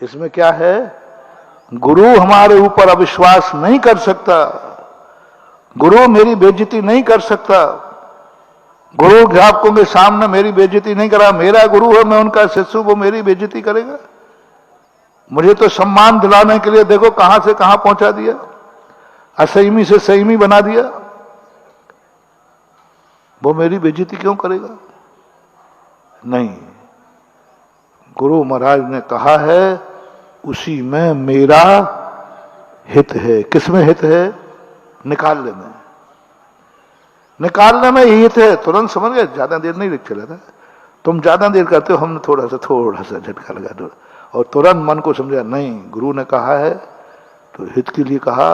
इसमें क्या है? गुरु हमारे ऊपर अविश्वास नहीं कर सकता, गुरु मेरी बेइज्जती नहीं कर सकता, गुरु अध्यापकों के सामने मेरी बेइज्जती नहीं करा। मेरा गुरु है, मैं उनका शिष्य, वो मेरी बेइज्जती करेगा? मुझे तो सम्मान दिलाने के लिए देखो कहां से कहां पहुंचा दिया, असहमी से संयमी बना दिया। वो मेरी बेइज्जती क्यों करेगा? नहीं, गुरु महाराज ने कहा है उसी में मेरा हित है। किसमें हित है? निकालने में, निकालने में ही हित है। तुरंत समझ गए? ज्यादा देर नहीं चला था। तुम ज्यादा देर करते हो, हमने थोड़ा सा झटका लगा दो और तुरंत मन को समझा नहीं, गुरु ने कहा है तो हित के लिए कहा।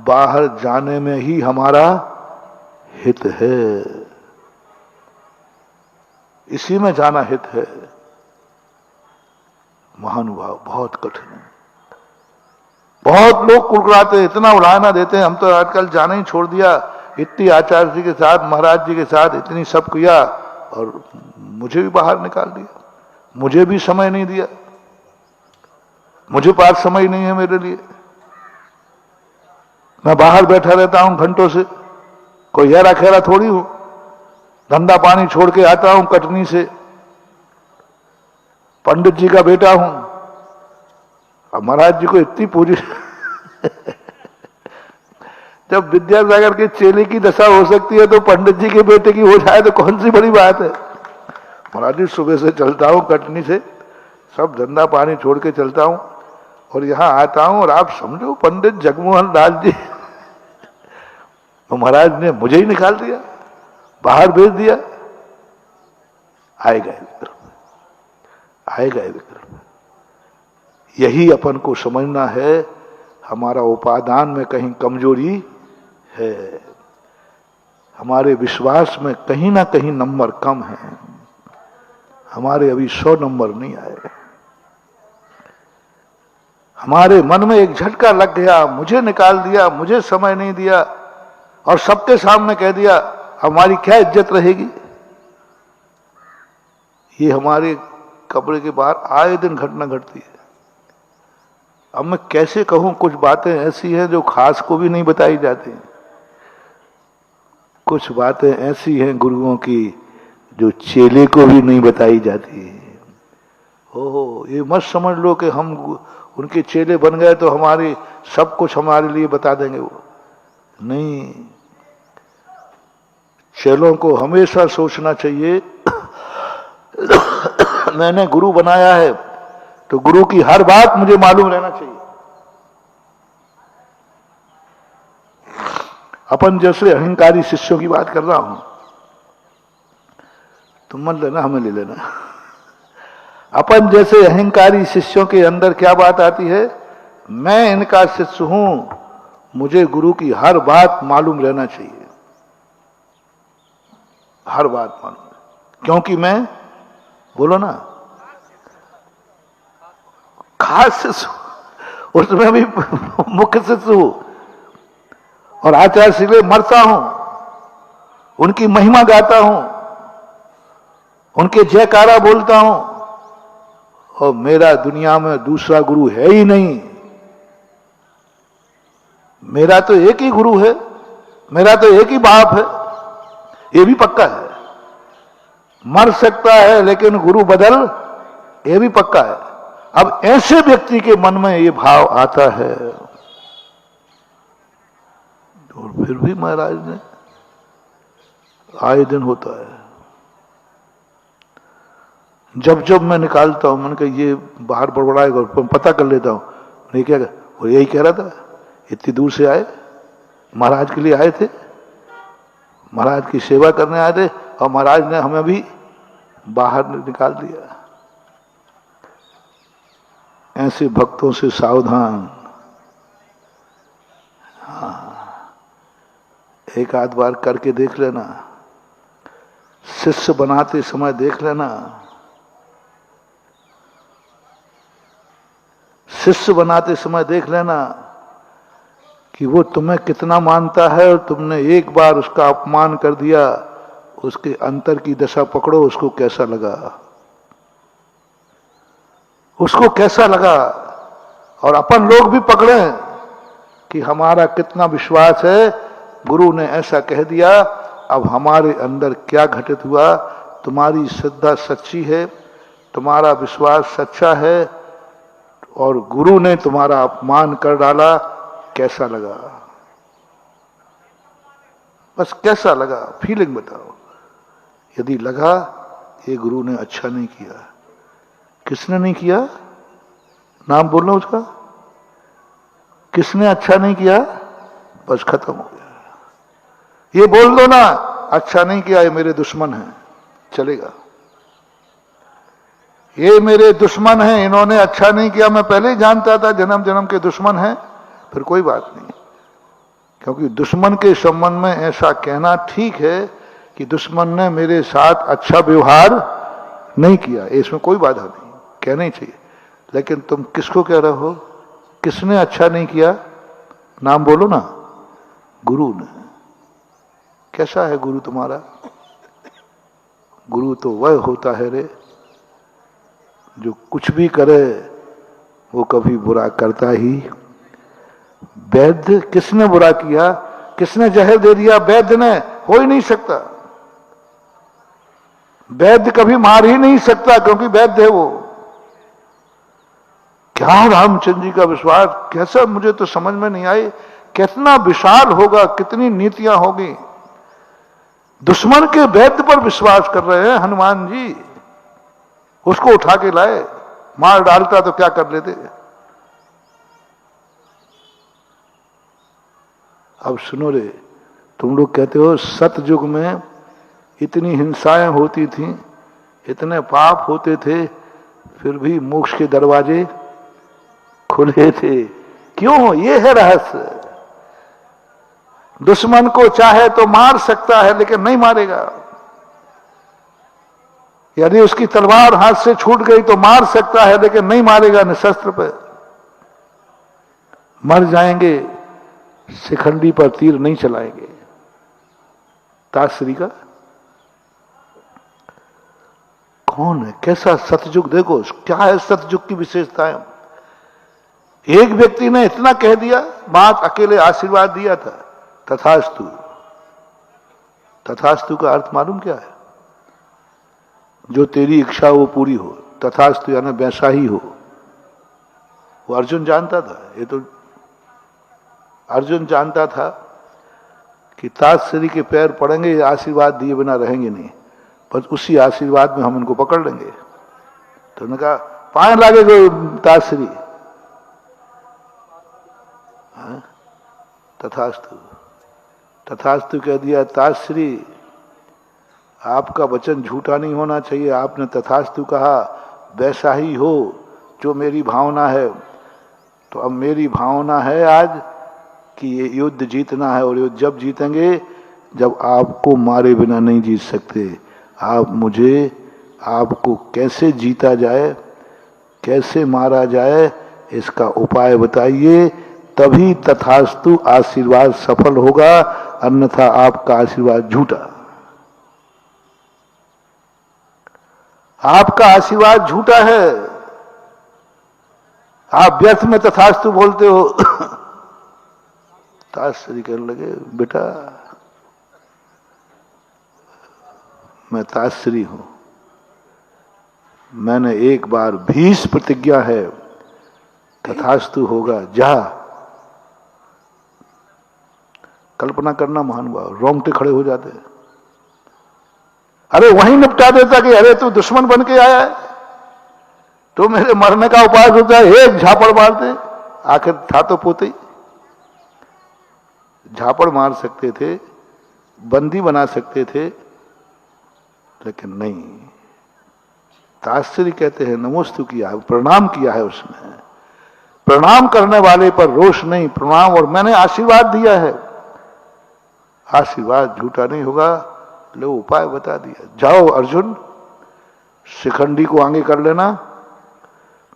बाहर जाने में ही हमारा हित है, इसी में जाना हित है। महानुभाव बहुत कठिन है। बहुत लोग कुड़कुड़ाते, इतना उड़ाना देते हैं। हम तो आजकल जाना ही छोड़ दिया। इतनी आचार्य जी के साथ, महाराज जी के साथ इतनी सब किया और मुझे भी बाहर निकाल दिया। मुझे भी समय नहीं दिया, मुझे पास समय नहीं है मेरे लिए। मैं बाहर बैठा रहता हूं घंटों से, कोई हेरा खेरा थोड़ी हूं। धंधा पानी छोड़ के आता हूं कटनी से, पंडित जी का बेटा हूं। अब महाराज जी को इतनी पूरी जब विद्यासागर के चेले की दशा हो सकती है तो पंडित जी के बेटे की हो जाए तो कौन सी बड़ी बात है। महाराज जी सुबह से चलता हूं कटनी से, सब धंधा पानी छोड़ के चलता हूं और यहां आता हूं और आप समझो पंडित जगमोहन लाल जी तो महाराज ने मुझे ही निकाल दिया, बाहर भेज दिया। आए गए विक्रम, आए गए विक्रम। यही अपन को समझना है। हमारा उपादान में कहीं कमजोरी है, हमारे विश्वास में कहीं ना कहीं नंबर कम है। हमारे अभी 100 नंबर नहीं आए। हमारे मन में एक झटका लग गया, मुझे निकाल दिया, मुझे समय नहीं दिया और सबके सामने कह दिया, हमारी क्या इज्जत रहेगी। ये हमारे कब्र के बाहर आए दिन घटना घटती है। अब मैं कैसे कहूं, कुछ बातें ऐसी हैं जो खास को भी नहीं बताई जाती, कुछ बातें ऐसी हैं गुरुओं की जो चेले को भी नहीं बताई जाती। ओहो, ये मत समझ लो कि हम उनके चेले बन गए तो हमारी सब कुछ हमारे लिए बता देंगे वो। नहीं, चेलों को हमेशा सोचना चाहिए मैंने गुरु बनाया है तो गुरु की हर बात मुझे मालूम रहना चाहिए। अपन जैसे अहंकारी शिष्यों की बात कर रहा हूं, तुम मत लेना, हमें ले लेना। अपन जैसे अहंकारी शिष्यों के अंदर क्या बात आती है? मैं इनका शिष्य हूं, मुझे गुरु की हर बात मालूम रहना चाहिए, हर बात मालूम, क्योंकि मैं, बोलो ना, खास शिष्य, उसमें भी मुख्य शिष्य हूं और आचार्य से लिए मरता हूं, उनकी महिमा गाता हूं, उनके जयकारा बोलता हूं और मेरा दुनिया में दूसरा गुरु है ही नहीं। मेरा तो एक ही गुरु है, मेरा तो एक ही बाप है, ये भी पक्का है। मर सकता है लेकिन गुरु बदल, ये भी पक्का है। अब ऐसे व्यक्ति के मन में ये भाव आता है और फिर भी महाराज ने आए दिन होता है। जब जब मैं निकालता हूं, मैंने कहा ये बाहर बड़बड़ाएगा और पता कर लेता हूं, नहीं क्या, वो यही कह रहा था, इतनी दूर से आए, महाराज के लिए आए थे, महाराज की सेवा करने आए थे और महाराज ने हमें भी बाहर निकाल दिया। ऐसे भक्तों से सावधान। हाँ, एक आध बार करके देख लेना, शिष्य बनाते समय देख लेना, शिष्य बनाते समय देख लेना कि वो तुम्हें कितना मानता है और तुमने एक बार उसका अपमान कर दिया, उसके अंतर की दशा पकड़ो, उसको कैसा लगा। उसको कैसा लगा, और अपन लोग भी पकड़े कि हमारा कितना विश्वास है। गुरु ने ऐसा कह दिया, अब हमारे अंदर क्या घटित हुआ, तुम्हारी श्रद्धा सच्ची है, तुम्हारा विश्वास सच्चा है, और गुरु ने तुम्हारा अपमान कर डाला, कैसा लगा? बस कैसा लगा, फीलिंग बताओ। यदि लगा ये गुरु ने अच्छा नहीं किया, किसने नहीं किया, नाम बोलना उसका, किसने अच्छा नहीं किया, बस खत्म हो गया। ये बोल दो ना, अच्छा नहीं किया, ये मेरे दुश्मन हैं, चलेगा। ये मेरे दुश्मन हैं, इन्होंने अच्छा नहीं किया, मैं पहले ही जानता था जन्म जन्म के दुश्मन हैं, फिर कोई बात नहीं। क्योंकि दुश्मन के संबंध में ऐसा कहना ठीक है कि दुश्मन ने मेरे साथ अच्छा व्यवहार नहीं किया, इसमें कोई बाधा नहीं, कहना ही चाहिए। लेकिन तुम किसको कह रहे हो, किसने अच्छा नहीं किया, नाम बोलो ना, गुरु ने। कैसा है गुरु तुम्हारा? गुरु तो वह होता है रे जो कुछ भी करे वो कभी बुरा करता ही। वैद्य किसने बुरा किया, किसने जहर दे दिया? वैद्य ने, हो ही नहीं सकता। वैद्य कभी मार ही नहीं सकता क्योंकि वैद्य है वो। क्या रामचंद्र जी का विश्वास, कैसा, मुझे तो समझ में नहीं आई। कितना विशाल होगा, कितनी नीतियां होगी। दुश्मन के वैद्य पर विश्वास कर रहे हैं हनुमान जी, उसको उठा के लाए, मार डालता तो क्या कर लेते। अब सुनो रे, तुम लोग कहते हो सतयुग में इतनी हिंसाएं होती थीं, इतने पाप होते थे, फिर भी मोक्ष के दरवाजे खुले थे। क्यों? ये है रहस्य। दुश्मन को चाहे तो मार सकता है लेकिन नहीं मारेगा। यदि उसकी तलवार हाथ से छूट गई तो मार सकता है लेकिन नहीं मारेगा निशस्त्र पे। मर जाएंगे, शिखंडी पर तीर नहीं चलाएंगे। ताश्री का कौन है, कैसा सतयुग, देखो क्या है सतयुग की विशेषताएं। एक व्यक्ति ने इतना कह दिया, बात अकेले आशीर्वाद दिया था, तथास्तु। तथास्तु का अर्थ मालूम क्या है? जो तेरी इच्छा वो पूरी हो, तथास्तु यानी वैसा ही हो। वो अर्जुन जानता था, ये तो अर्जुन जानता था कि ताश्री के पैर पड़ेंगे, ये आशीर्वाद दिए बिना रहेंगे नहीं, बस उसी आशीर्वाद में हम इनको पकड़ लेंगे। तो उन्होंने कहा पाए लागे गो ताश्री, तथास्तु। तथास्तु कह दिया, ताश्री आपका वचन झूठा नहीं होना चाहिए, आपने तथास्तु कहा, वैसा ही हो जो मेरी भावना है। तो अब मेरी भावना है आज कि ये युद्ध जीतना है, और युद्ध जब जीतेंगे जब आपको मारे बिना नहीं जीत सकते। आप मुझे, आपको कैसे जीता जाए, कैसे मारा जाए, इसका उपाय बताइए, तभी तथास्तु आशीर्वाद सफल होगा, अन्यथा आपका आशीर्वाद झूठा। आपका आशीर्वाद झूठा है, आप व्यर्थ में तथास्तु बोलते हो। ताश्री कहने लगे, बेटा मैं ताश्री हूं, मैंने एक बार भीष प्रतिज्ञा है, तथास्तु होगा, जा। कल्पना करना महानुभाव, रोंगटे खड़े हो जाते हैं। अरे वहीं निपटा देता कि अरे तू दुश्मन बन के आया है, तो मेरे मरने का उपाय होता है, एक झापड़ मारते, आखिर था तो पोते। झापड़ मार सकते थे, बंदी बना सकते थे, लेकिन नहीं। ताश्री कहते हैं नमोस्तु किया है, प्रणाम किया है उसने। प्रणाम करने वाले पर रोष नहीं, प्रणाम, और मैंने आशीर्वाद दिया है, आशीर्वाद झूठा नहीं होगा। लो उपाय बता दिया, जाओ अर्जुन शिखंडी को आगे कर लेना,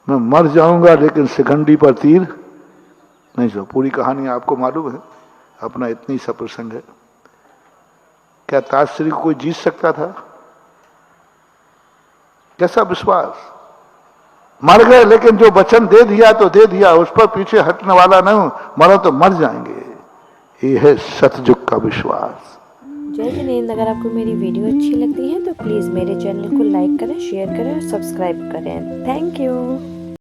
मैं मर जाऊंगा लेकिन शिखंडी पर तीर नहीं चलो। पूरी कहानी आपको मालूम है, अपना इतनी सा प्रसंग है। क्या ताश्री को कोई जीत सकता था? कैसा विश्वास, मर गए, लेकिन जो वचन दे दिया तो दे दिया, उस पर पीछे हटने वाला नहीं हूं। मरो तो मर जाएंगे, ये है सतयुग का विश्वास। जय जिनेंद्र। अगर आपको मेरी वीडियो अच्छी लगती है तो प्लीज़ मेरे चैनल को लाइक करें, शेयर करें और सब्सक्राइब करें। Thank you.